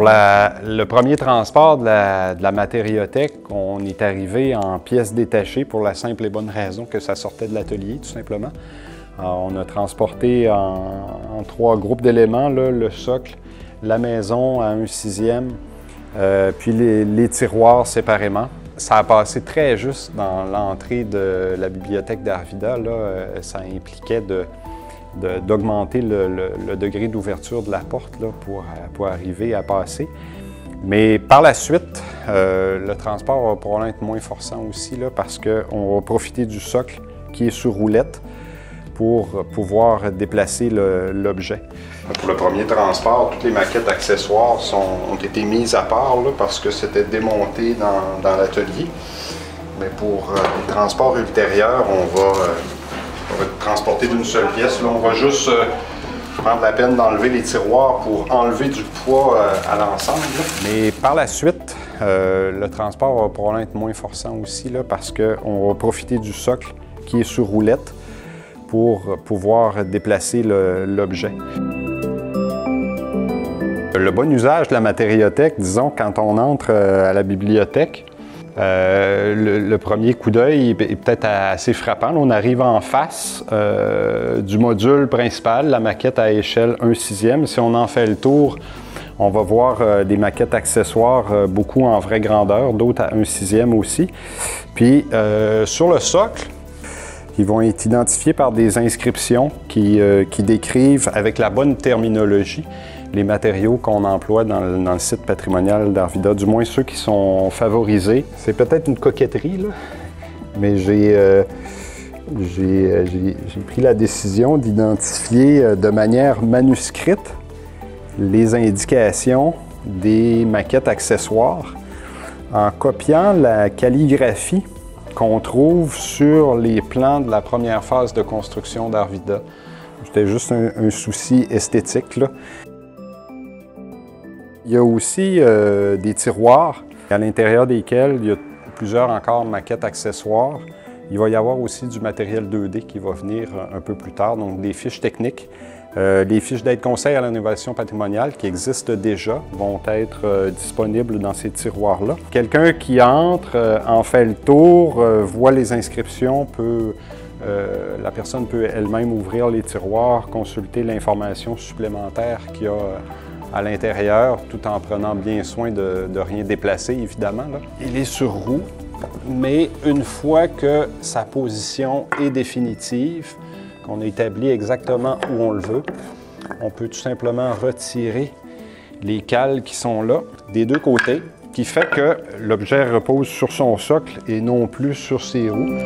Pour le premier transport de la matériothèque, on est arrivé en pièces détachées pour la simple et bonne raison que ça sortait de l'atelier, tout simplement. Alors, on a transporté en 3 groupes d'éléments, le socle, la maison à 1/6, puis les tiroirs séparément. Ça a passé très juste dans l'entrée de la bibliothèque d'Arvida. Ça impliquait d'augmenter le degré d'ouverture de la porte là, pour arriver à passer. Mais par la suite, le transport va probablement être moins forçant aussi là, parce qu'on va profiter du socle qui est sur roulette pour pouvoir déplacer l'objet. Pour le premier transport, toutes les maquettes accessoires ont été mises à part là, parce que c'était démonté dans l'atelier. Mais pour les transports ultérieurs, on va transporter d'une seule pièce. Là, on va juste prendre la peine d'enlever les tiroirs pour enlever du poids à l'ensemble. Mais par la suite, le transport va probablement être moins forçant aussi là, parce qu'on va profiter du socle qui est sur roulette pour pouvoir déplacer l'objet. Le bon usage de la matériothèque, disons, quand on entre à la bibliothèque, le premier coup d'œil est peut-être assez frappant. Là, on arrive en face du module principal, la maquette à échelle 1/6. Si on en fait le tour, on va voir des maquettes accessoires, beaucoup en vraie grandeur, d'autres à 1/6 aussi. Puis sur le socle, ils vont être identifiés par des inscriptions qui décrivent avec la bonne terminologie les matériaux qu'on emploie dans le site patrimonial d'Arvida, du moins ceux qui sont favorisés. C'est peut-être une coquetterie, là, mais j'ai pris la décision d'identifier de manière manuscrite les indications des maquettes accessoires en copiant la calligraphie qu'on trouve sur les plans de la première phase de construction d'Arvida. C'était juste un souci esthétique, là. Il y a aussi des tiroirs à l'intérieur desquels il y a plusieurs encore maquettes accessoires. Il va y avoir aussi du matériel 2D qui va venir un peu plus tard, donc des fiches techniques. Les fiches d'aide conseil à l'innovation patrimoniale qui existent déjà vont être disponibles dans ces tiroirs-là. Quelqu'un qui entre, en fait le tour, voit les inscriptions, la personne peut elle-même ouvrir les tiroirs, consulter l'information supplémentaire qu'il y a à l'intérieur, tout en prenant bien soin de rien déplacer, évidemment, là. Il est sur roue, mais une fois que sa position est définitive, qu'on a établi exactement où on le veut, on peut tout simplement retirer les cales qui sont là, des 2 côtés, qui fait que l'objet repose sur son socle et non plus sur ses roues.